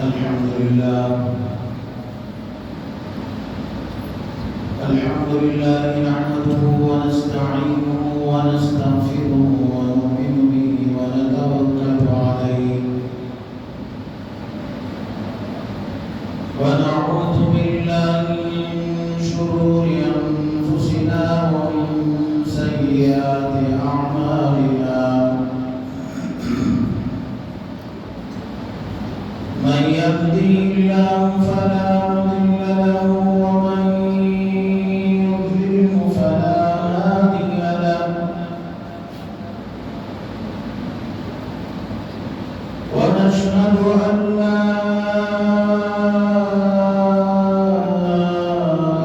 الحمد لله نحمده ونستعينه ونستغفره ونؤمن به ونتوكل عليه ونعوذ بالله من شرور أنفسنا ومن سيئات أعمالنا من يهده الله فلا مضل له ومن يضلل فلا هادي له ونشهد أن لا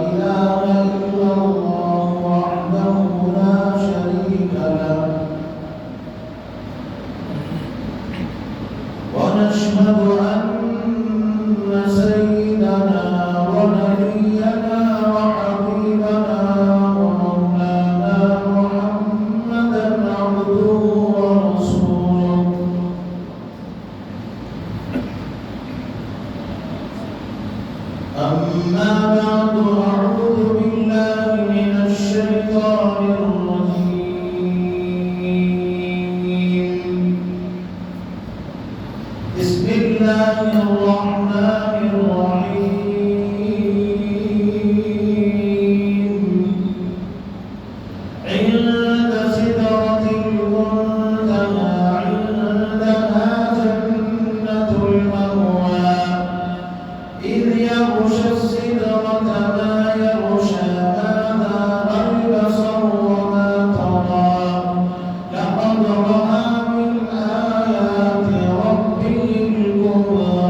إله إلا الله وحده لا شريك له ونشهد أن سيدنا ونبينا وحبيبنا ومولانا محمدا عبده ورسوله أما بعد أعوذ بالله من الشيطان الرجيم بسم الله الرحمن الرحيم عند سدرة المنتهى عندها جنة المأوى إذ يغشى السدرة ما يغشى هذا البصر وما طغى لقد رأى من آيات ربه الكبرى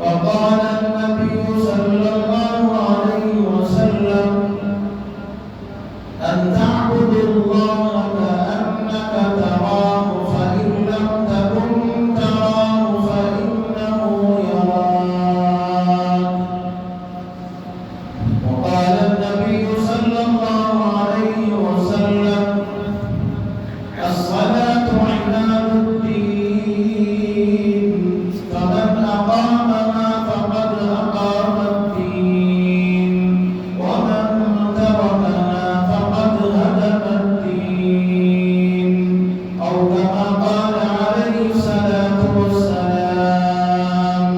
وقال النبي صلى الله عليه وسلم أن تعبد الله كأنك تراه فإن لم تكن تراه فإنه يراك وقال النبي صلى الله عليه وسلم الصلاة عماد الدين فمن أقامها فقد أقام الدين ومن تركها فقد هدم الدين أو كما قال عليه الصلاة والسلام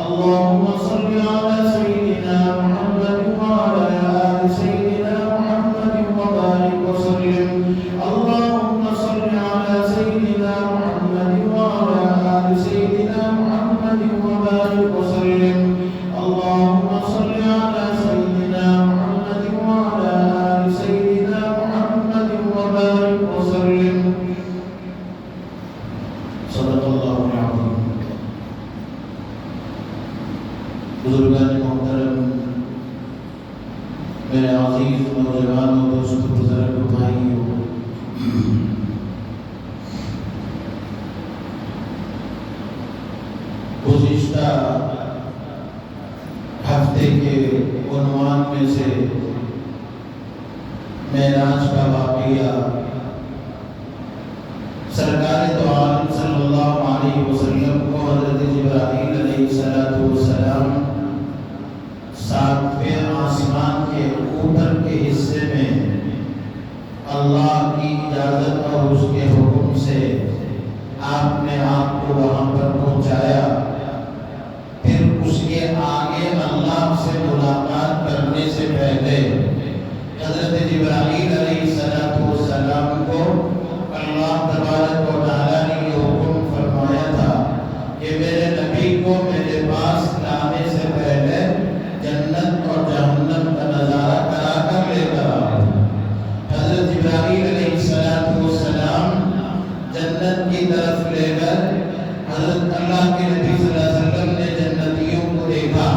اللهم صل على سيدنا محمد وعلى آل سيدنا محمد وبارك وسلم اللهم صل على سيدنا محمد وعلى آل سيدنا محمد وبارك وسلم اللهم صل على سيدنا محمد وعلى آل سيدنا محمد وبارك وسلم صدق الله العظيم بزرگان محترم میرے عزیز نوجوانوں دوستوں بزرگ بھائیوں گزشتہ ہفتے کے عنوان میں سے معراج کا واقعہ سرکار دو عالم صلی اللہ علیہ وسلم کو حضرت جبرائیل علیہ السلام ساتویں آسمان کے اوپر کے حصے میں اللہ کی اجازت اور اس کے حکم سے آپ نے آپ کو وہاں پر پہنچایا پھر اس کے آگے اللہ سے ملاقات کرنے سے پہلے حضرت جبرائیل علیہ السلام کو اللہ تبارک و تعالیٰ نے یہ حکم فرمایا تھا کہ میرے نبی کو میرے پاس لانے سے پہلے جنت اور جہنم کا نظارہ کرا کر لے کر آؤ حضرت جبرائیل علیہ السلام جنت کی طرف لے کر حضرت اللہ کے نبی صلی اللہ علیہ وسلم نے جنتیوں کو دیکھا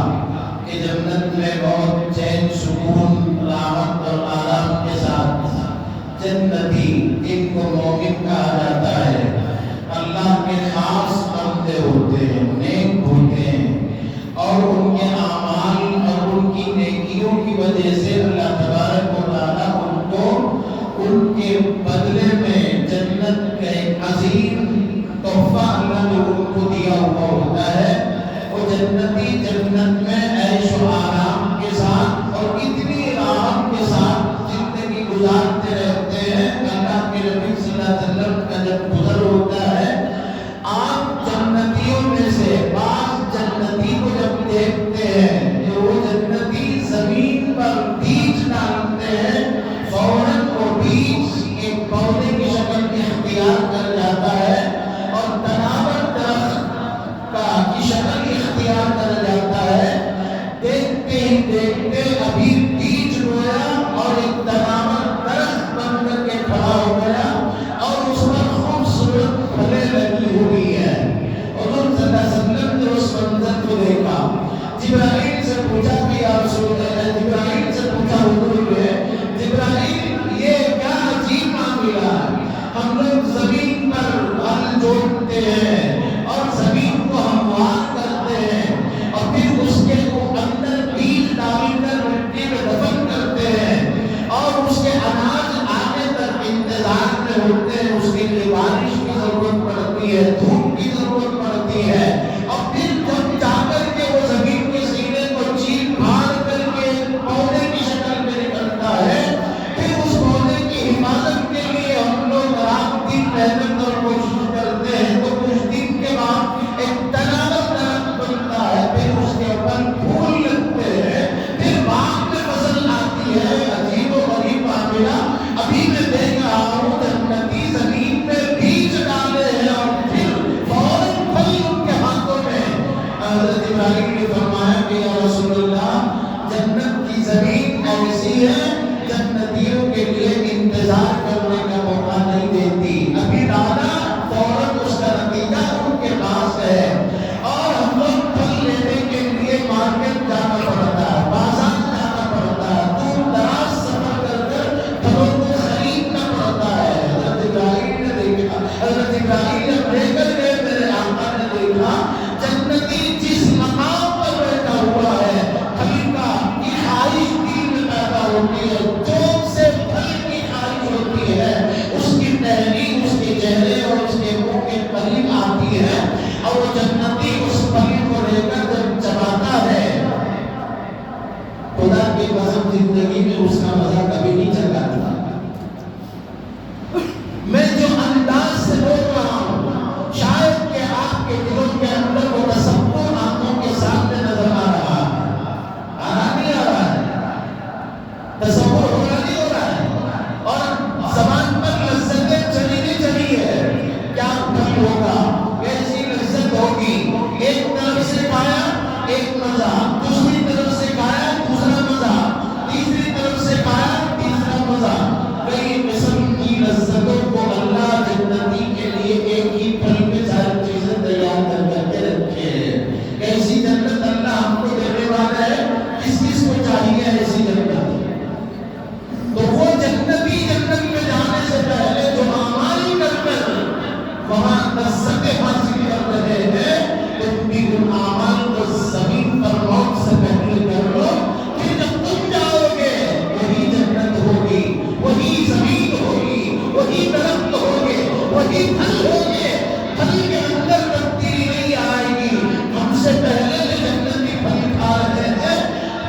کہ جنت میں بہت چین سکون راحت اور آرام کے ساتھ جنتی جن کو مومن کہا جاتا ہے اس کے لیے بارش کی ضرورت پڑتی ہے، دھوپ کی ضرورت پڑتی ہے، اور پھر جب جا کر کے وہ زمین کے سینے کو چیر پھاڑ کر کے پودے کی شکل میں نکلتا ہے، پھر اس پودے کی حفاظت کے لیے ہم لوگ رات دن محنت اور کوشش کرتے ہیں، تو کچھ دن کے بعد ایک تناور درخت بنتا ہے، پھر اس کے اوپر پھول لگتے ہیں، پھر باغ میں فصل آتی ہے۔ عجیب و غریب معاملہ ابھی میں دیکھ رہا ہوں، جنتی زمین میں بیج ڈالے ہیں اور پھر فوراً پھل ان کے ہاتھوں میں۔ حضرت ابراہیم نے فرمایا کہ یا رسول اللہ، جنت کی زمین ایسی ہے جنتیوں کے لیے انتظار کرنے کا موقع نہیں دیتی، ابھی ڈالا فوراً اس کا نتیجہ ان کے پاس ہے، اور ہم لوگ پھل لینے کے لیے مارکیٹ جانا پڑتا ہے، بازار جانا پڑتا ہے، دور دراز سفر کر کر پھلوں کو خریدنا پڑتا ہے۔ حضرت ابراہیم نے دیکھا، حضرت ابراہیم نے لے کر گئے، میرے آقا نے دیکھا جنتی جس مقام پر بیٹھا ہوا ہے، پھل کا کی خواہش دل میں پیدا ہوتی ہے، چوک سے پھل کی خواہش ہوتی ہے، اس کی تحریر اس کے چہرے اور اس کے منہ کے قریب آتی ہے، اور وہ جنتی اس پھل کو لے کر جب چباتا ہے، خدا کی قسم زندگی میں اس کا مزہ کبھی نہیں چکھا تھا۔ میں جو انداز سے بول رہا ہوں، شاید کہ آپ کے دلوں کے اندر وہ تصور آنکھوں کے سامنے نظر آ رہا ہے، نہیں آ رہا ہے، تصور ہو رہا نہیں ہو رہا ہے، اور زبان پر لذتیں چلی نہیں چلی ہے، کیا پھل ہوگا، کیسی لذت ہوگی، ایک طرف سے کھایا ایک مزہ، دوسری طرف سے کھایا دوسرا مزہ، تیسری طرف سے کھایا تیسرا مزہ، کئی قسم کی لذتوں کو اللہ جنتی کے لیے ایک ہی پھل میں ساری چیزیں تیار کر کے رکھے ہیں۔ کیسی جنت اللہ ہم کو دینے والا ہے، کس کس کو چاہیے ایسی جنت؟ تو وہ جنتی جنت میں جانے سے پہلے جو اعمال کر کر وہاں لذتیں حاصل کر رہے ہیں، تم بھی ان اعمال کو زمین پر موت سے پہلے کر لو، پھر جب تم جاؤ گے وہی جنت ہوگی، وہی زمین ہوگی، وہی درخت ہوگے، وہی پھل ہوگے، پھل کے اندر تبدیلی نہیں آئے گی۔ ہم سے پہلے جو جنتی پھل کھا رہے ہیں،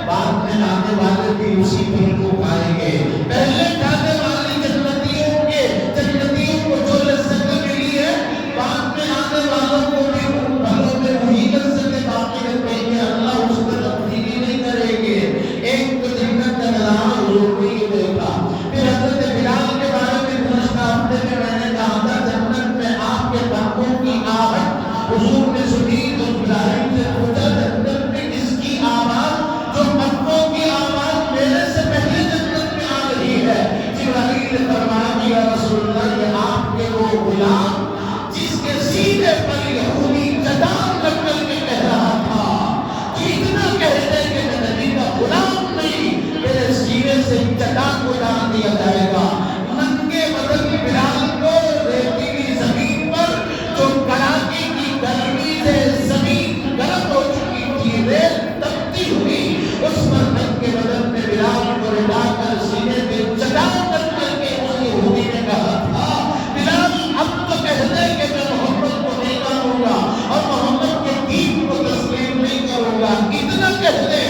بعد میں آنے والے بھی اسی پھل کو کھائیں گے۔ پہلے کھانے والی جنتیوں کو جو لذتیں ملی ہے، بعد میں آنے والوں کو بھی ان پھلوں میں وہی لذتیں باقی رکھیں گے، اللہ اس میں تبدیلی نہیں کریں گے۔ ایک تو جنت کا نظارہ حضور نے یہ دیکھا۔ پھر حضرت بلال کے بارے میں گزشتہ ہفتے میں نے کہا تھا، جنت میں آپ کے ٹانگوں کی آہٹ حضور نے سنی تو ابراہیم سے پوچھا، جنت میں کس کی آواز؟ جو قدموں کی آواز میرے سے پہلے جنت میں آ رہی ہے۔ ابراہیم نے فرمایا کہ یا رسول اللہ، یہ آپ کے وہ غلام جس کے سینے پر یہودی چٹان رکھ کر کے کہہ رہا تھا کہ اتنا کہتے کہ میں نبی کا غلام نہیں، میرے سینے سے چٹان کو ڈال دیا جائے گا۔ ننگے بدن بلال کو ریتیلی زمین پر جو کڑاکے کی گرمی سے زمین گرم ہو چکی تھی، ریت تپتی ہوئی، اس پر ننگے بدن میں بلال کو لٹا کر سینے پہ چٹان رکھ کر کے اس یہودی نے کہا تھا، بلال اب تو کہہ دے کہ میں محمد کو نہیں مانوں گا اور محمد کے دین کو تسلیم نہیں کروں گا، اتنا کہہ دے،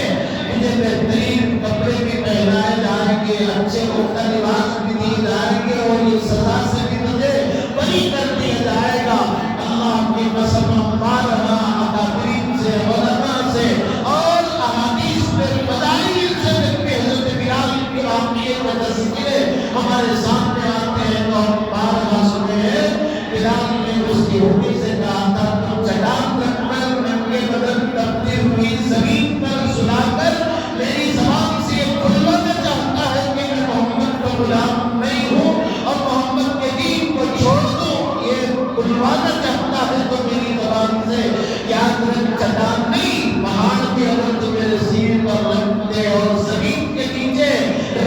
مجھے بہترین کپڑے بھی پہنائے جائیں گے، اچھے کا لباس بھی دیے جائیں گے، اور یہ سزا سے بھی مجھے بری کر دیا جائے گا۔ اللہ کی قسم، ہمارا اکابرین سے، علماء سے اور احادیث میں فضائل سے حضرت بلال کی واقعے و تذکرے ہمارے سامنے آتے ہیں، تو ہم بارہا سنے ہیں، بلال نے اس کی ہوٹی سے کہا تھا، تو چٹان رکھ کر ننگے بدن تپتی ہوئی زمین پر سلا کر میری زبان سے کھلوانا چاہتا ہے کہ میں محمد کا غلام نہیں ہوں اور محمد کے دین کو چھوڑ دوں، یہ کھلوانا چاہتا ہے تو میری زبان سے یاد رکھ، چٹان نہیں، پہاڑ کے اگر تو میرے سینے پر رکھ دے اور زمین کے نیچے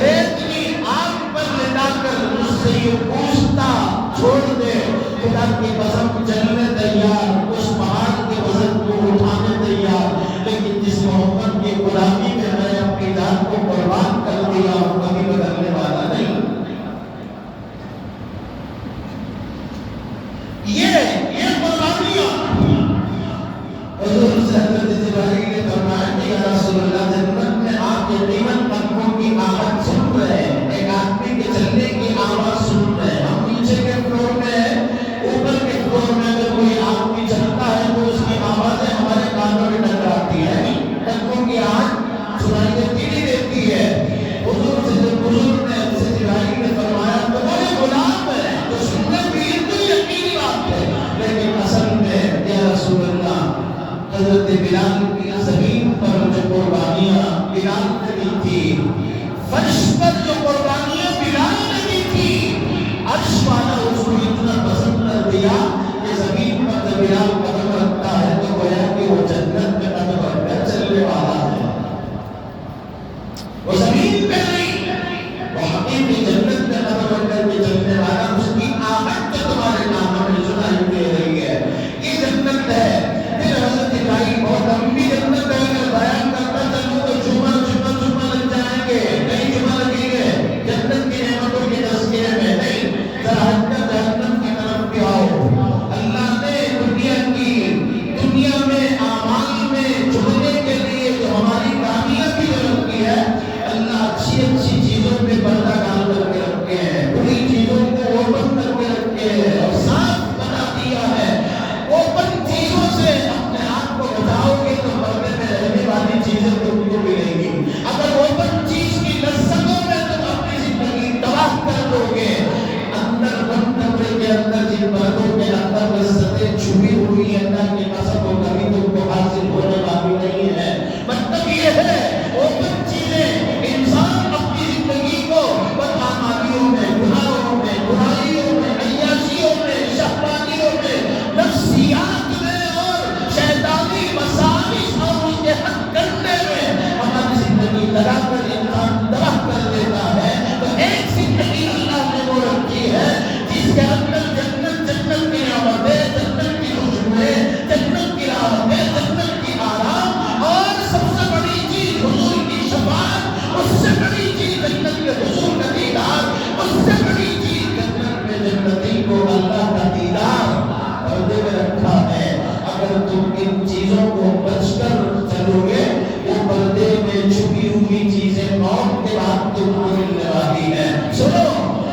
ریتلی آگ پر لٹا کر مجھ سے یہ پوچھتا چھوڑ دے، خدا کی قسم چلنے تیار، اس پہاڑ کے وزن کو اٹھانے تیار، لیکن جس محمد کی غلامی میں میں نے اپنی جان کو قربان کر دیا ہوں، کبھی بدلنے والا نہیں۔ ہوئی اللہ کی قسم وہ کبھی تم کو حاصل ہونے والی نہیں ہے. مطلب یہ ہے وہ چیزیں انسان اپنی زندگی کو بدعمالیوں میں، گناہوں میں، برائیوں میں، عیاشیوں میں، شہوانیوں میں، نفسیات میں اور شیطانی مساوس اور ان کے حق کرنے میں ہماری زندگی لگا کر انسان تباہ کر دیتا ہے. تو ایک زندگی اللہ نے وہ رکھی ہے جس کے اندر جنت کی نعمتیں، جنت کی خوشبوئیں، جنت کی راحتیں، جنت کی آرام، اور سب سے بڑی چیز حضور کی شفاعت، اس سے بڑی چیز جنت کے حضور کا دیدار، اس سے بڑی چیز جنت میں جنتی کو اللہ کا دیدار پردے میں رکھا ہے. اگر تم ان چیزوں کو بچ کر چلو گے وہ پردے میں چھپی ہوئی چیزیں موت کے بعد تم کو ملنے والی ہیں. سنو،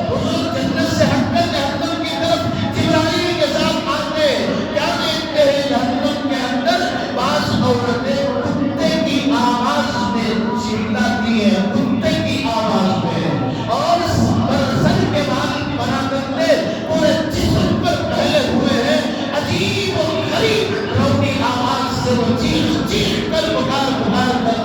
حضور جنت سے ہٹ کر جہنم کی طرف جبرائیل کے ساتھ آتے، کیا دیکھتے ہیں؟ جہنم کے اندر بعض عورتیں کتے کی آواز میں چلاتی ہیں، کتے کی آواز میں، اور سر کے بال بنا کرتے پورے جسم پر پھیلے ہوئے ہیں. عجیب و غریب روتی آواز سے وہ چیخ چیخ کر پکار کر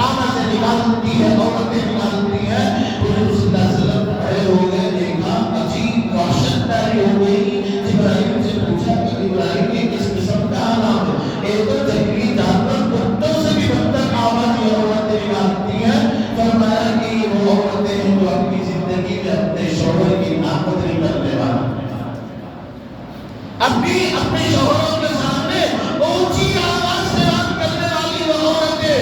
آوازیں نکالتی ہے، عورتیں نکالتی ہیں. حضور صلی اللہ علیہ وسلم کھڑے ہو گئے، دیکھا عجیب وحشت طاری ہو گئی. جبرائیل سے پوچھا کہ جبرائیل یہ کس قسم کا نام ہے؟ ایک تو جنگلی جانور کتوں سے بھی بدتر آواز یہ عورتیں نکالتی ہیں. فرمایا کہ وہ عورتیں ہیں جو اپنی زندگی میں اپنے شوہر کی ناقدری کرنے والی، اپنے شوہروں کے سامنے اونچی آواز سے بات کرنے والی وہ عورتیں،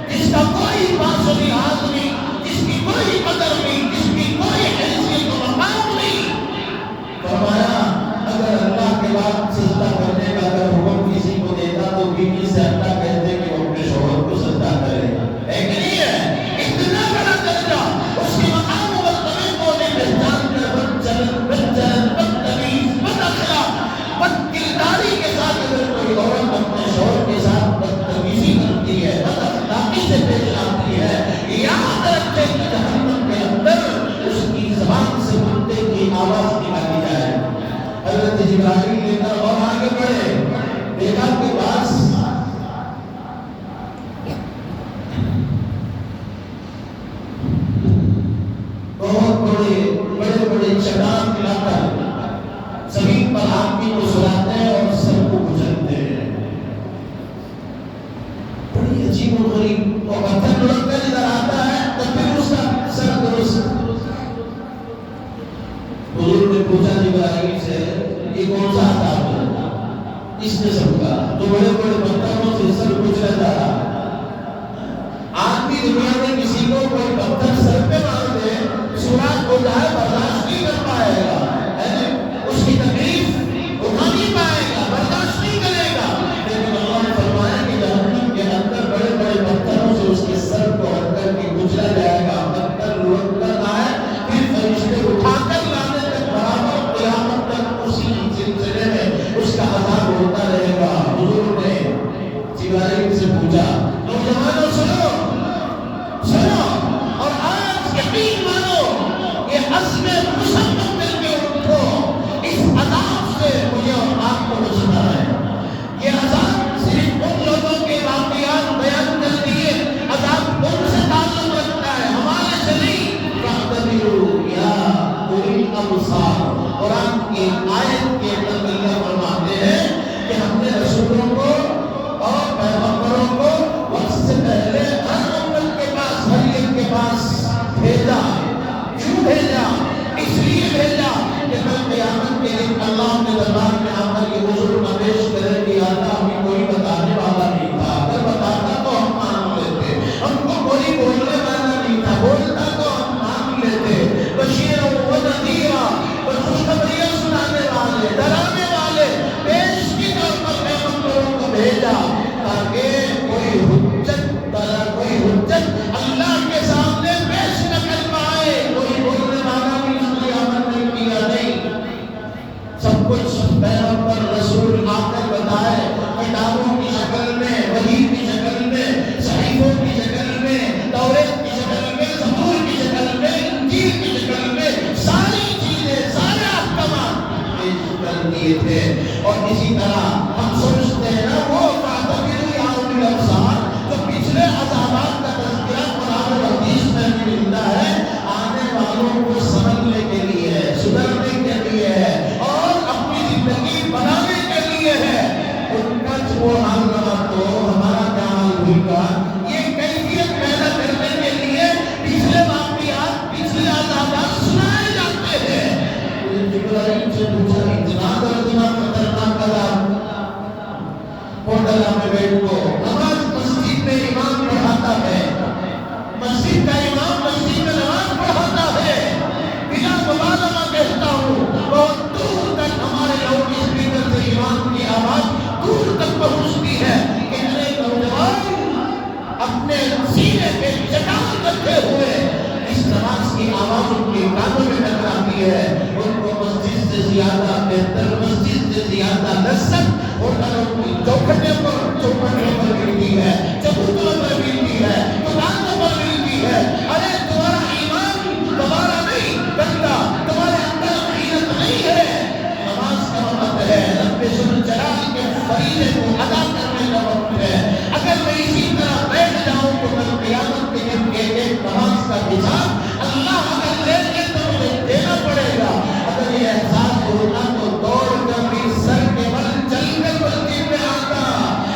جس کا کوئی پاس و لحاظ نہیں، جس کی کوئی قدر نہیں، جس کی کوئی حیثیت و مقام نہیں. فرمایا اگر اللہ کے بعد سجدہ کرنے کا اگر حکم کسی کو دیتا تو بیوی سے اللہ کہتے کہ وہ اپنے شوہر کو سجدہ کرے. ایک نہیں ہے اتنا بڑا درجہ اس کے مقام و مرتبے کو نہیں پہچان کر بدتمیز، بد کرداری کے ساتھ اگر کوئی عورت اپنے شوہر کے ساتھ بدتمیزی کرتی ہے، بد اخلاقی سے پیش آتی ہے، یاد رکھے کہ جہنم کے اندر اس کی زبان سے کتے کی آواز نکالی جائے. حضرت جبرائیل لے کر اور آگے بڑھے، دیکھا کہ پاس بہت بڑے چٹان ملا کر زمین پر آدمی کو سلاتے ہیں اور سر کو کچلتے ہیں. بڑی عجیب و غریب، اور پتھر لڑک کر ادھر آتا ہے تو پھر اس کا سر درست. حضور نے پوچھا جبرائیل سے یہ کون سا عذاب ہے اس قسم کا تو بڑے پتھروں سے سر کچلا جا رہا. آدمی دنیا میں کسی کو کوئی پتھر سر پہ مار دے، سوراخ ہو جائے، برداشت نہیں کر پائے گا، اس کی تکلیف اٹھا نہیں پائے گا، برداشت نہیں کرے گا. لیکن اللہ نے فرمایا کہ جہنم کے اندر بڑے پتھروں سے اس کے سر کو ہٹ کر کے کچلا جائے گا. پتھر لڑک کر آئے، پھر فرشتے اٹھا کر لانے تک برابر قیامت تک اسی سلسلے میں اس کا عذاب ہوتا رہے گا. حضور نے جبرائیل سے پوچھا، نوجوانوں سنو اور آج یقین مانو، یہ عزم مسلم کر کے اٹھو، اس عذاب سے مجھے اور آپ کو بچنا ہے. یہ عذاب صرف ان لوگوں کے واقعات بیان کر دیے، عذاب ان سے تعلق رکھتا ہے، ہمارے سے نہیں. فاعتبروا یا اولی الابصار، قرآن کی آیت کے اندر اللہ فرماتے ہیں کہ ہم نے رسولوں کو اور پیغمبروں کو وقت سے پہلے ہر امت کے پاس، ہر ایک کے پاس بھیجا. کیوں بھیجا؟ اس لیے بھیجا کہ کل قیامت کے دن اللہ کے دربار میں آ کر یہ حضور پیش کرے کہ اللہ ہمیں کوئی بتانے والا نہیں تھا، اگر بتاتا تو ہم مان لیتے، ہم کو کوئی بولنے والا نہیں تھا، بولتا تو ہم مان لیتے. بشیر و نذیرا، خوشخبریاں سنانے والے، ڈرانے والے، پیش کی طور پر پیغمبروں کو بھیجا تاکہ کوئی حجت اللہ کے سامنے پیش نہ کر پائے. کوئی بولنے والا بھی اس نے عمل نہیں کیا. نہیں، سب کچھ پیغمبر رسول آ کر بتائے، کتابوں کی شکل میں، وحی کی شکل میں، صحیفوں کی شکل میں، توریت کی شکل میں، زبور کی شکل میں، انجیل کی شکل میں، ساری چیزیں، سارے احکامات پیش کر دیے تھے. تھے. اور اسی طرح ہم سمجھتے ہیں نا وہ فاعتبروا یا اولی الابصار جو پچھلے عذابات کا تذکرہ قرآن و حدیث میں بھی ملتا ہے، آنے والوں کو سمجھنے کے لیے ہے، سدھرنے کے لیے ہے اور اپنی زندگی بنانے کے لیے ہے. ان کا جو حال رہا تو ہمارا کیا حال ہوگا؟ یہ کیفیت پیدا کرنے کے لیے پچھلے واقعات، پچھلے عذابات سنائے جاتے ہیں. جبرائیل سے پوچھا اتنا دردناک خطرناک عذاب، ہوٹل میں بیٹھ کو نماز مسجد میں امام پڑھاتا ہے، مسجد کا امام مسجد میں نماز پڑھاتا ہے، بلا مبالغہ کہتا ہوں بہت دور تک ہمارے لاؤڈ اسپیکر سے امام کی آواز دور تک پہنچتی ہے. اتنے نوجوان اپنے سینے پہ چٹان رکھے ہوئے اس نماز کی آواز ان کے کانوں میں ٹکراتی ہے. ان کو مسجد سے زیادہ بہتر، مسجد سے زیادہ لذت ہوٹلوں کی چوکھٹوں پر ملتی ہے، چبوتروں پر ملتی ہے، دکانوں پر ملتی ہے. ارے تمہارا ایمان تمہارا نہیں بنتا، تمہارے اندر غیرت نہیں ہے. نماز کا وقت ہے، رب ذوالجلال کے فریضے کو ادا کرنے کا وقت ہے. اگر میں اسی طرح بیٹھ جاؤں تو کل قیامت کے دن ایک نماز کا حساب اللہ اگر لے کے تو مجھے دینا پڑے گا. اگر یہ احساس ہوتا تو دوڑ کر بھی سر کے بل چل کر مسجد میں آتا.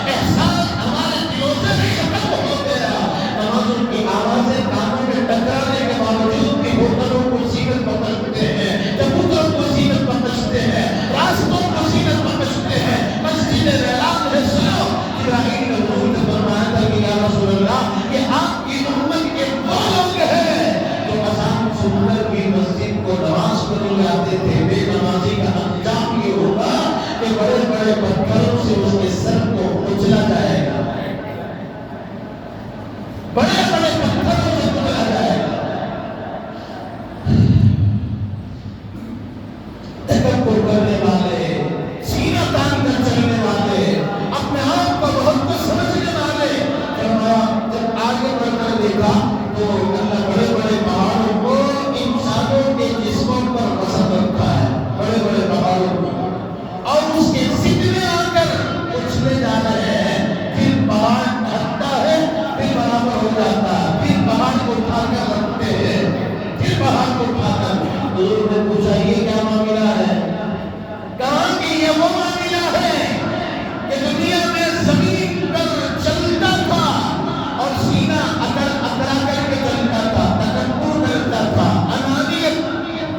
احساس ہمارے دلوں سے بھی ختم ہو گیا. نمازوں کی آوازیں کانوں میں ٹکرانے کے باوجود بھی ہوٹلوں کو سینت پکڑتے ہیں، چبوتروں کو سینت پکڑتے ہیں، راستوں کو سینت پکڑتے ہیں. مسجد اعلان ہے سنو، ابراہیم نے حضور نے فرمایا تھا کہ یا رسول اللہ یہ آپ کی امت کے وہ لوگ ہیں جو اذان سن کر بھی مسجد کو نماز پڑھنے آتے تھے. بے نمازی کا انجام یہ ہوگا کہ بڑے بڑے پتھروں سے اس کے سر کو کچلا جائے گا، بڑے بڑے پتھروں سے کچلا جائے گا. تکبر کرنے والے، سینہ تان کر چلنے والے، اپنے آپ کو بہت کچھ سمجھنے والے، جب آگے بڑھ کر دیکھا تو اللہ بڑے بڑے پہاڑوں کو انسانوں کے جسموں پر بسا رکھا ہے، بڑے بڑے پہاڑوں کو، اور اس کے ضد میں آ کر اچھلے جا رہے ہیں. پھر پہاڑ ہٹتا ہے، پھر برابر ہو جاتا ہے، پھر پہاڑ کو اٹھا کر رکھتے ہیں، پھر پہاڑ کو اٹھا کر. حضور نے پوچھا یہ کیا معاملہ ہے؟ کہا کہ یہ وہ معاملہ ہے کہ دنیا میں زمین پر چلتا تھا اور سینہ اکڑا کر کے چلتا تھا، تکبر کرتا تھا، انانیت.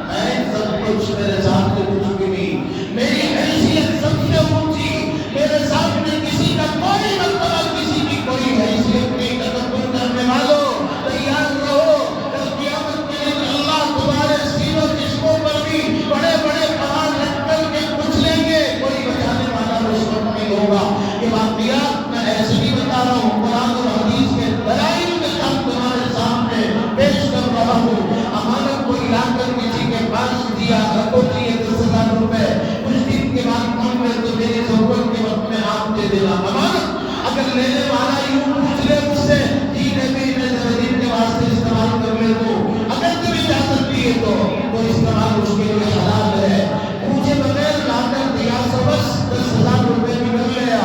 میں سب کچھ، میرے سامنے کچھ بھی نہیں، میری حیثیت سب سے اونچی، میرے سامنے کسی کا کوئی مرتبہ، کسی کی کوئی حیثیت نہیں. تکبر کرنے والوں تیار رہو، کل قیامت کے دن اللہ تمہارے سینوں جسموں پر بھی بڑے بڑے پہاڑ رکھ کر کے کچلیں گے، کوئی بچانے والا اس وقت نہیں ہوگا. یہ واقعات میں ایسے نہیں بتا رہا ہوں، قرآن اور حدیث کے دلائل کے ساتھ تمہارے سامنے پیش کر رہا ہوں. امانت کو لا کر کسی کے پاس دیا، رکھو دیے 10,000 روپے، کچھ دن کے بعد کم میں تو میری ضرورت کے وقت میں آپ دے دینا. امانت اگر لینے والا یوں پوچھ لے مجھ سے جینے میں دن کے واسطے استعمال کر لے تو اگر تمہیں اجازت دیے تو استعمال اس کے لیے حلال ہے. مجھے بغیر لا کر دیا سو بس 10,000 روپے بھی کر لیا.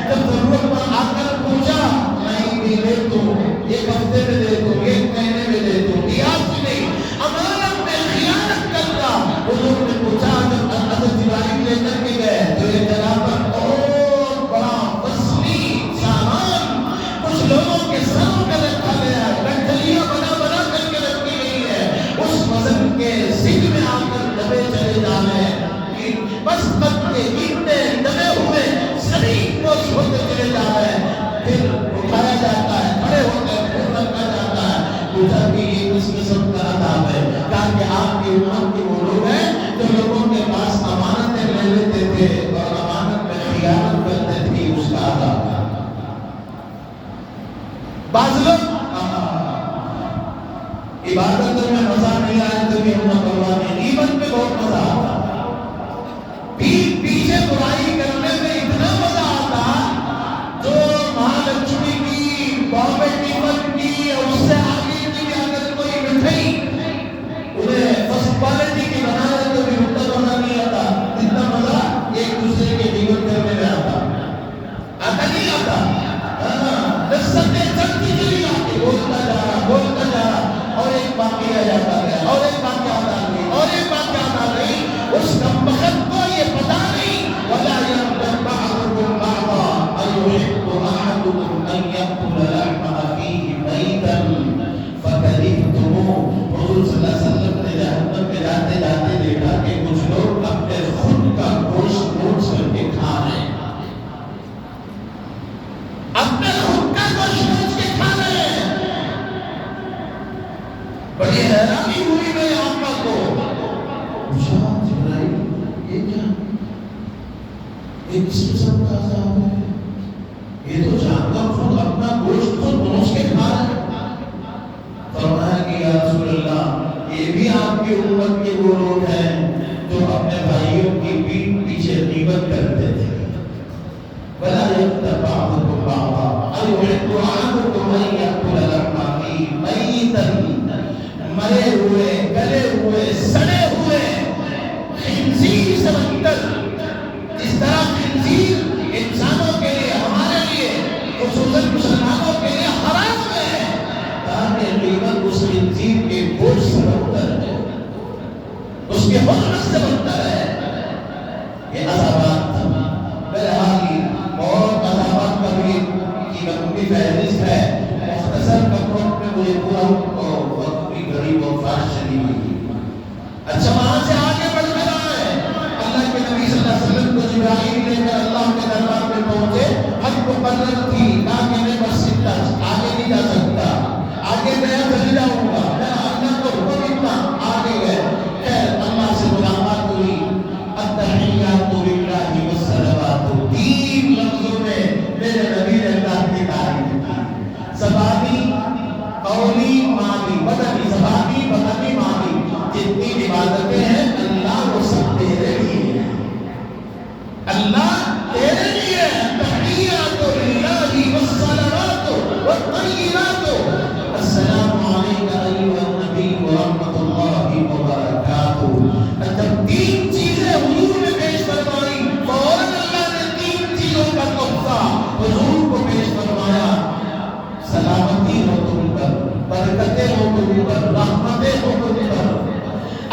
جب ضرورت پر آ کر پوچھا نہیں بھی دے تو ایک ہفتے میں دے تو ایک مہینے میں دے تو دیا نہیں. امانت میں خیانت کرتا. حضور نے پوچھا جب حضرت جبرائیل لے کر کے گئے تو ایک جگہ پر اور بڑا وزنی سامان کچھ لوگوں کے سروں پہ رکھا گیا، گٹھلیاں بنا بنا کر کے رکھی گئی ہے. اس وزن کے ضد میں آ کر دبے چلے جا رہے ہیں. بس قد کے گرتے دبے ہوئے زمین کو چھوڑتے چلے جا رہے ہیں. پھر اٹھایا جاتا ہے، کھڑے ہوتے ہیں، پھر رکھا جاتا ہے. پوچھا کہ یہ کس قسم کا عذاب ہے؟ کہا کہ آپ کی امت کے وہ لوگ ہیں جو لوگوں کے پاس امانتیں لے لیتے تھے اور امانت میں خیانت کرتے تھے، اس کا عذاب. بعض لوگ عبادت میں مزہ نہیں آیا تو بھی ہم پرواہ نہیں، غیبت میں بہت مزہ آتا، پیچھے برائی کرنے میں اتنا مزہ آتا. جو مہالکشمی کی، بامبے ٹیمن کی اور اس سے آگے کی اگر کوئی مٹھائی انہیں فرسٹ کوالٹی کی بنا رہے تو بھی اتنا مزہ نہیں آتا جتنا مزہ ایک دوسرے دیا جاتا گیا، اور ایک بات یاد آ گئی، اور ایک بات یاد آ گئی، اس کمبخت کو یہ پتا نہیں وَلَا يَغْتَبْ بَعْضُكُمْ بَعْضًا أَيُحِبُّ أَحَدُكُمْ أَن يَأْكُلَ لَحْمَ أَخِيهِ مَيْتًا فَكَرِهْتُمُوهُ۔ حضور صلی اللہ علیہ وسلم نے جہنم میں جاتے جاتے دیکھا کہ کچھ لوگ اپنے خود کا گوشت نوچ کر کے کھا رہے ہیں، اپنے خود کا گوشت نوچ کے کھا رہے ہیں۔ بڑی حیرانی ہوئی میرے آقا کو، پوچھا جبرائیل یہ کیا، یہ کس قسم کا عذاب ہے؟ یہ تو جانور خود اپنا گوشت خود نوچ کے کھا رہے ہیں۔ فرمایا کہ یا رسول اللہ یہ بھی آپ کی امت کے وہ لوگ ہیں جو اپنے بھائیوں کی پیٹھ پیچھے غیبت کرتے تھے۔ وَلَا يَغْتَبْ بَعْضُكُمْ بَعْضًا أَيُحِبُّ أَحَدُكُمْ أَن يَأْكُلَ لَحْمَ أَخِيهِ مَيْتًا، مرے ہوئے، گلے ہوئے، سڑے ہوئے خنزیر سے بدتر، جس طرح خنزیر انسانوں کے لیے، ہمارے لیے، خصوصاً مسلمانوں کے لیے حرام ہے، تاکہ غیبت اس خنزیر کے گوشت سے بدتر ہے، اس کے حرمت سے بدتر ہے۔ یہ عذابات بہرحال اور عذابات کا بھی کی لمبی فہرست ہے، مختصر کپڑوں میں مجھے پورا وقت بھی غریب اور فاش چلی ہوئی۔ اچھا وہاں سے آگے بڑھ کر آئے، اللہ کے نبی صلی اللہ علیہ وسلم کو جبرائیل لے کر اللہ کے دربار میں پہنچے، حد مقرر تھی تاکہ میں مسجد تک آگے نہیں جا سکتا، آگے میں چلی جاؤں گا، اللہ کو حکم اتنا آگے گئے، خیر اللہ سے ملاقات ہوئی، التحیات للہ والصلوات، تین لفظوں میں میرے نبی نے اللہ کی تعریف کی، زبانی، قولی، مالی، بدنی، زبانی، بدنی، مالی، جتنی عبادتیں ہیں اللہ وہ سب تیرے لیے ہیں، اللہ تیرے لیے ہے۔ تحیات للہ والصلوات والطیبات، السلام علیک ایھا النبی ورحمۃ اللہ وبرکاتہ۔ جب تین چیزیں حضور نے پیش فرمائی، فوراً اللہ نے تین چیزوں کا تحفہ حضور کو پیش فرمایا، سلامتی ہو تم پر، برکتیں ہو تم پر، رحمتیں ہو تم پر۔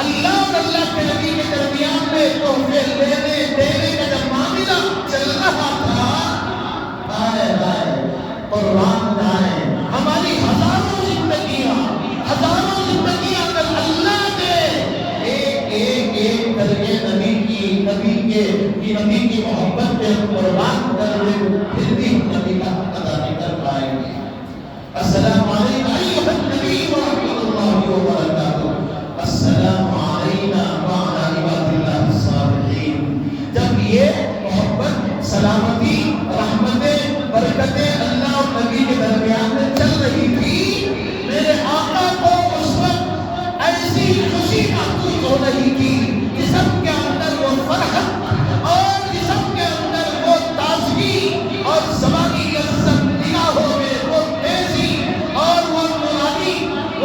اللہ اور اللہ کے نبی کے درمیان میں تحفے لینے دینے کا جب معاملہ چل رہا تھا، آئے آئے قربان جائیں ہماری ہزاروں زندگیاں اگر اللہ نے ایک ایک ایک کر کے نبی کی محبت پہ قربان کر لے، پھر بھی نبی کا حق ادا نہیں کر پائیں گے۔ السلام علیکم ایھا النبی ورحمۃ اللہ وبرکاتہ، السلام علینا وعلی عباد اللہ الصالحین۔ جب یہ محبت، سلامتی، رحمتیں، برکتیں اللہ اور نبی کے درمیان میں چل رہی تھی، میرے آقا کو اس وقت ایسی خوشی محسوس ہو رہی تھی، جسم کے اندر وہ فرحت اور جسم کے اندر وہ تازگی اور زبانی لذت، نگاہوں میں وہ تیزی اور وہ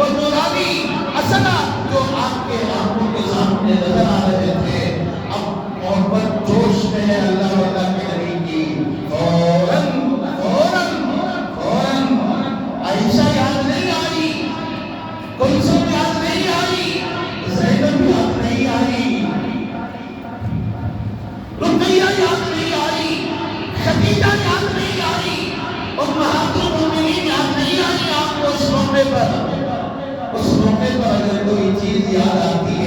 نورانی اثرات جو آپ کے آنکھوں کے سامنے نظر آ رہے تھے، اب محبت جوش میں ہے اللہ و اللہ کے نبی کی، فوراً عائشہ یاد نہیں آئی، کلثوم یاد نہیں آئی، زینب یاد نہیں آئی، رقیہ یاد نہیں آئی، خدیجہ یاد نہیں آئی، امہات المؤمنین یاد نہیں آئی۔ آپ کو اس موقع پر اگر کوئی چیز یاد آتی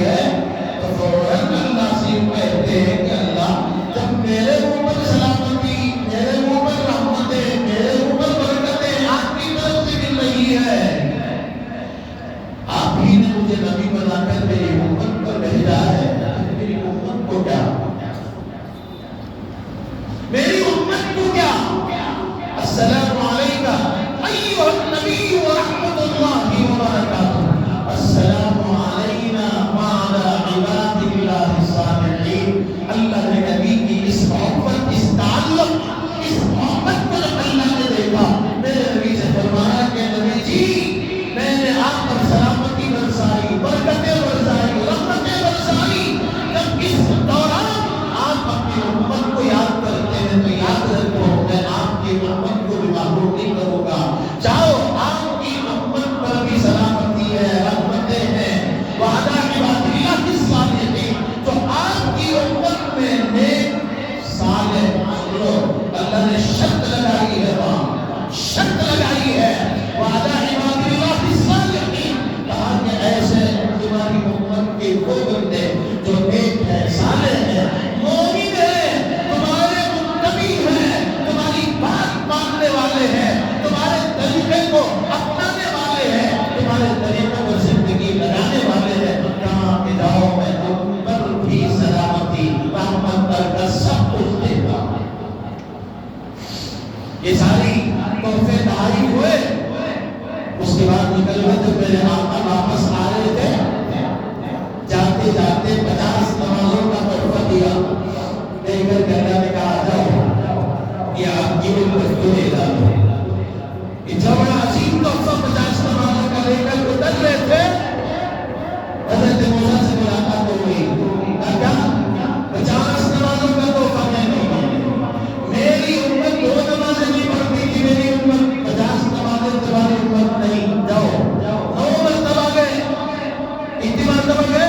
کتنی مرتبہ گئے؟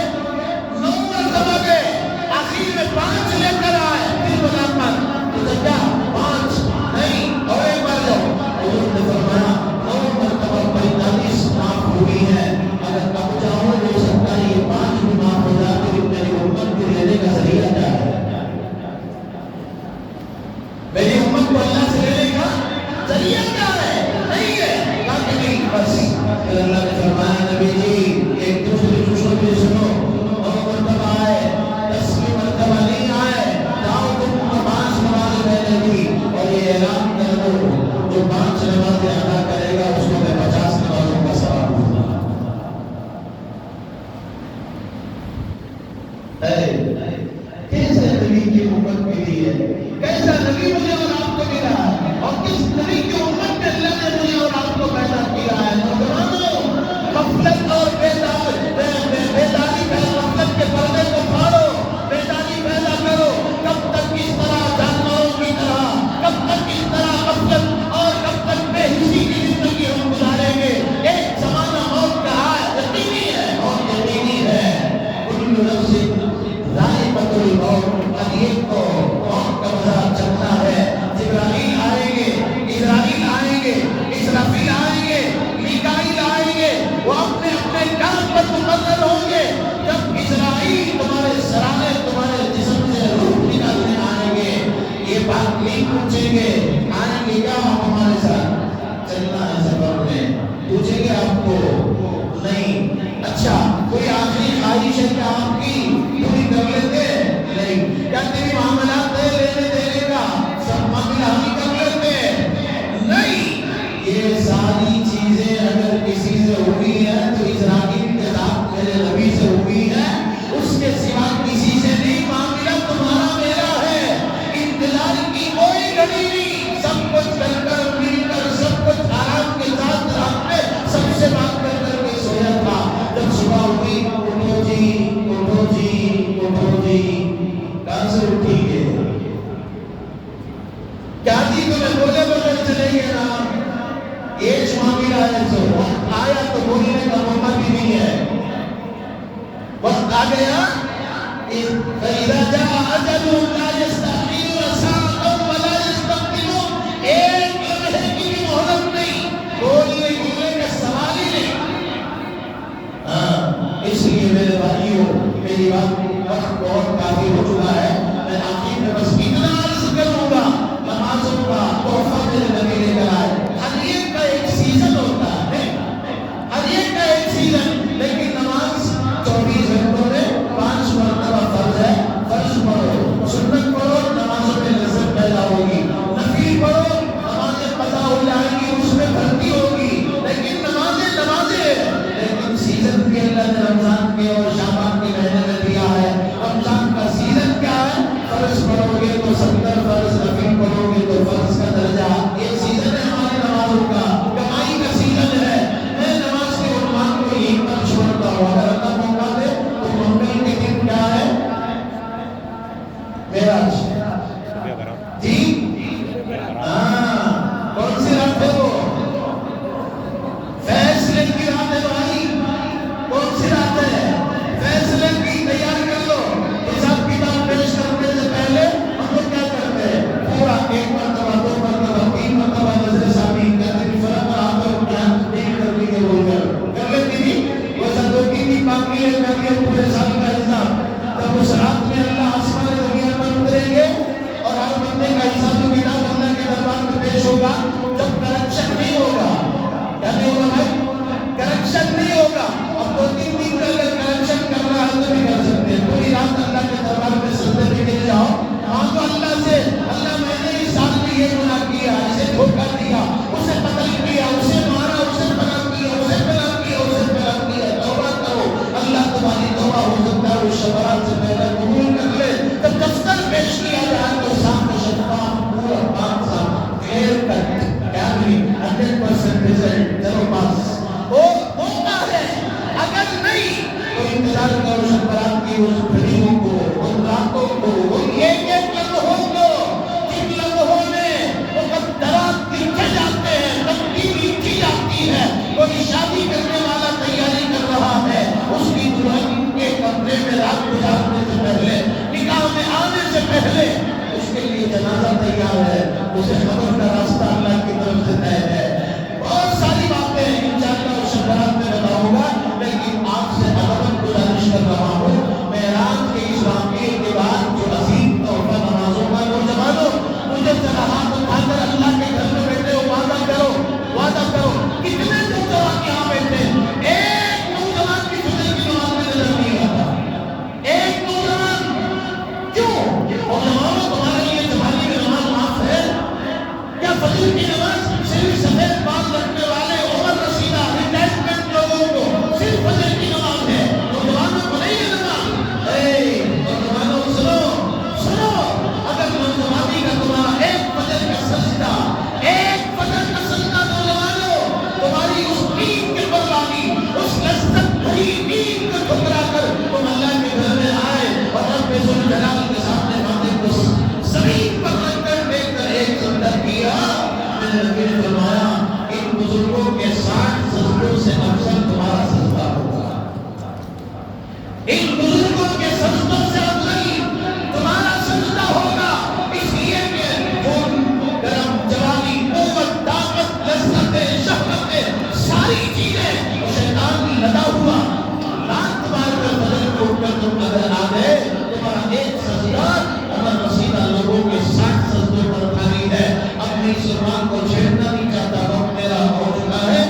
9 مرتبہ گئے، آخر میں 5 لے کر آئے، پھر بنا پر کیا 5 نہیں اور ایک بار جاؤ۔ حضور نے فرمایا 9 مرتبہ 45 معاف ہوئی ہے، اگر کب جاؤ ہو سکتا ہے یہ 5 بھی معاف ہو جائے، پھر میری امت کو لینے کا ذریعہ کیا ہے؟ میری امت کو اللہ سے لینے کا ذریعہ کیا ہے؟ نہیں ہے کہ نہیں بس پھر اللہ نے فرمایا نبی جی ایک دوسرے بھی سنو، 9 مرتبہ آئے 10ویں مرتبہ نہیں آئے، جاؤ تم کو 5 نماز پڑھنے کی اور یہ اعلان کر دو جو 5 نمازیں ادا کرے گا اس کو میں 50 نمازوں کا ثواب دوں گا۔ کیسے نبی کی امت ملی ہے، کیسا نبی مجھے اور آپ کو ملا ہے، اور کس نبی کی امت میں اللہ نے مجھے اور آپ کو پیدا کیا ہے۔ نوجوانوں غفلت اور بیداری پہ غفلت کے پردے کو پھاڑو، بیداری پیدا کرو۔ کب تک اس طرح جانوروں کی طرح، کب تک اس طرح غفلت اور کب تک بے حسی کی زندگی ہم گزاریں گے؟ ایک زمانہ موت کا ہے، یقینی ہے، موت یقینی ہے۔ کل نفس ذائقۃ الموت، ہر ایک کو موت کا مزہ چکھنا ہے۔ جبرائیل آئیں گے، اسرائیل آئیں گے، اسرافیل آئیں گے، میکائیل آئیں گے، وہ اپنے اپنے کام پر مقرر ہوں گے۔ جب اسرائیل تمہارے سرانے تمہارے جسم سے روح نکالنے آئیں گے، یہ بات نہیں پوچھیں گے، آئیں گے کیا آپ ہمارے ساتھ چلنا ہے سفر میں، پوچھیں گے آپ کو نہیں۔ اچھا کوئی آخری خواہش ہے کیا آپ کی پوری کر لیتے؟ نہیں۔ کیا تیری معاملات ہے لینے دینے کا سب معاملہ ہم کر لیتے؟ نہیں۔ یہ ساری چیزیں اگر کسی سے ہوئی ہے تو اسرائیل کے ساتھ میرے نبی سے ہوئی ہے، اس کے سوا کسی سے نہیں۔ معاملہ تمہارا میرا ہے، انتظار کی کوئی گھڑی نہیں، سب کچھ کر کر مل کر سب کچھ آرام کے ساتھ رات میں سب سے بات کر کر کے سویا تھا۔ جب صبح ہوئی اٹھو جی اٹھو جی اٹھو جی، کہاں سے اٹھی گے؟ کیا جی تمہیں بولے بغیر چلے گے نا؟ ایک معاملہ ہے جو وقت آیا تو بولنے کا موقع بھی نہیں ہے، وقت آ گیا۔ فَإِذَا جَاءَ أَجَلُهُمْ لَا يَسْتَأْخِرُونَ سَاعَةً وَلَا يَسْتَقْدِمُونَ، ایک لمحے کی بھی مہلت نہیں، بولنے بولنے کا سوال ہی نہیں۔ اس لیے میرے بھائیوں میری بات وقت بہت کافی ہو چکا ہے، میں آخر میں بس اتنا عرض کروں گا، نمازوں کا تحفہ میرے نبی لے کر آئے۔ ہر ایک کا ایک سیزن ہوتا ہے، ہر ایک کا ایک سیزن، لیکن نماز 24 گھنٹوں میں 5 مرتبہ فرض ہے۔ فرض پڑھو، سنت پڑھو، نمازوں میں لذت پیدا ہوگی، نفل پڑھو، نمازیں قضا ہو جائیں گی، اس میں بھرتی ہوگی، لیکن نمازیں لیکن سیزن بھی اللہ نے رمضان کے اور شعبان کے مہینے میں دیا ہے۔ رمضان کا سیزن کیا ہے؟ فرض پڑھو گے تو 70 فرض، نفل پڑھو گے تو فرض کا درجہ۔ یہ سیزن ہے ہماری نمازوں کا، کمائی کا سیزن ہے۔ میں نماز کے عنوان کو یہیں پر چھوڑتا ہوں، اگر اللہ موقع دے تو منگل کے دن کیا ہے؟ معراج جی، کون سی رات ہے وہ؟ فیصلے کی رات ہے بھائی، کون سی رات ہے؟ فیصلے کی تیار کر لو۔ حساب کتاب پیش کرنے سے پہلے ہم لوگ کیا کرتے ہیں؟ پورا 1 مرتبہ 2 مرتبہ 3 مرتبہ نظر ثانی کرتے ہیں، فرق آپ کو کیا نہیں کرنی ہے بول کر لیتی تھی۔ وہ سب 2-3 دن باقی ہے کر کے پورے سال کا حساب، جب اس رات میں اللہ آسمان دنیا پر اتریں گے اور ہر بندے کا حساب و کتاب اللہ کے دربار میں پیش ہوگا، جب کرپشن نہیں ہوگا، کیا نہیں ہوگا بھائی؟ کرپشن نہیں ہوگا۔ اب 2-3 دن کا اگر کرپشن کر رہا ہے تو بھی کر سکتے ہیں، پوری رات اللہ کے دربار میں سجدے پہ گر جاؤ، مانگو اللہ سے، اللہ میں نے اس سال میں یہ گناہ کیا، اسے دھوکہ دیا، اسے قتل کیا، اسے مارا، اسے طلاق کیا، اسے طلاق کیا، اسے طلاق کیا، توبہ کرو۔ اللہ تمہاری توبہ ہو سکتا ہے اس شبرات سے پہلے قبول کر لے۔ جب دفتر پیش کیا جائے تو سامنے شفاف پورا 5 سال کلیئر کٹ کیا بھی 100% رزلٹ چلو پاس وہ ہوتا ہے۔ اگر نہیں تو انتظار کرو شبرات کی اس گھڑیوں کو، ان راتوں کو، ان ایک لمحوں کو، جن لمحوں میں مقدرات لکھے جاتے ہیں، تقدیر لکھی جاتی ہے۔ کوئی شادی کرنے والا تیاری کر رہا ہے، اس کی تیار ہے، اسے خبر کا راستہ اللہ کی طرف سے طے ہے۔ بہت ساری باتیں انشاءاللہ اس شبرات میں بتاؤں گا، لیکن آپ سے ادباً گزارش کر رہا ہوں، معراج کے اس واقعے کے بعد جو عظیم تحفہ نمازوں کا نوجوانوں، مجھے ذرا ہاتھ اٹھا کر اللہ کے گھر میں بیٹھے ہو وعدہ کرو، وعدہ کرو، کتنے نوجوان یہاں بیٹھے ہیں؟ ایک نوجوان کی فجر کی نماز میں نظر نہیں آتا، ایک نوجوان کیوں؟ اور نمازوں تمہارے لیے جوانی میں نماز معاف ہے کیا؟ فجر کی نماز صرف سفید بال رکھنے والے عمر رسیدہ ریٹائرمنٹ لوگوں کو صرف فجر کی نماز ہے، نوجوانوں کو نہیں ہے نماز۔ اے نوجوانوں سنو سنو، اگر نوجوانی کا تمہارا ایک فجر کا سجدہ، ایک فجر کا سجدہ نوجوانوں تمہاری اس نیند کی بربادی، اس لذت بھری نیند کو ٹھکرا کر تم اللہ کے گھر میں آئے اور رب ذوالجلال کے سامنے ماتھے کو زمین پر رکھ کر دیکھ کر ایک سجدہ کیا، میرے نبی نے فرمایا ان بزرگوں کے 60 سجدوں سے افضل تمہارا سجدہ ہوگا، ان بزرگوں کے سجدوں سے افضل تمہارا سجدہ ہوگا، اس لیے کہ خون، گرم، جوانی، قوت، طاقت، لذتیں، شہوتیں، ساری چیزیں شیطان لدا ہوا رات مار کر بدل کو اٹھ کر تم اگر آ گئے، تمہارا ایک سجدہ عمر رسیدہ لوگوں کے 60 سجدوں پر خالی ہے۔ اپنی اس زبان کو چھیڑنا نہیں چاہتا، وقت میرا ہو چکا ہے،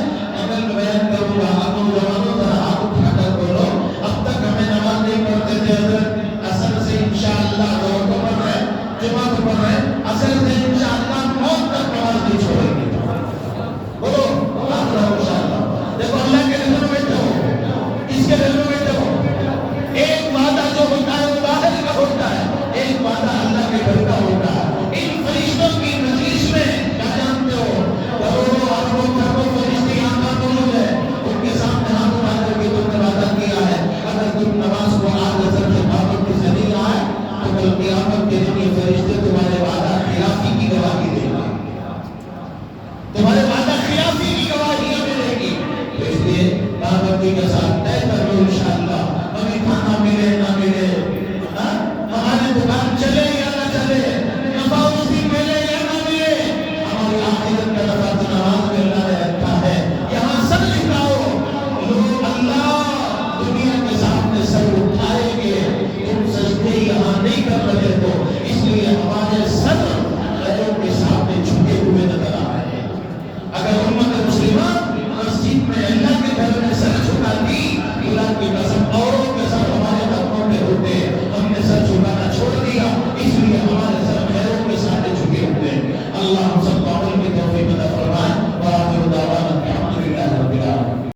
اگر میں بیان کروں گا آپ نوجوانوں ذرا ہاتھ اٹھا کر بولو، اب تک ہمیں نماز نہیں پڑھتے تھے حضرت، اثر سے انشاءاللہ ظہر کو پڑھ رہے ہیں، جمعہ کو پڑھ رہے ہیں، اثر سے انشاءاللہ موت تک نماز نہیں چھوڑیں گے، بولو ہاتھ رہو انشاءاللہ۔ دیکھو اللہ کے گھر میں بیٹھے ہو، اس کے گھر میں بیٹھے ہو، ایک وعدہ جو ہوتا ہے وہ باہر کا ہوتا ہے، ایک وعدہ اللہ کے گھر کا ہوتا ہے۔ ان فرشتوں کی مجلس میں کیا جانتے ہو، کروڑوں اربوں کروڑوں فرشتے یہاں پر موجود ہیں، ان کے سامنے ہاتھ اٹھا کر کے تم نے وعدہ کیا ہے اگر تم نماز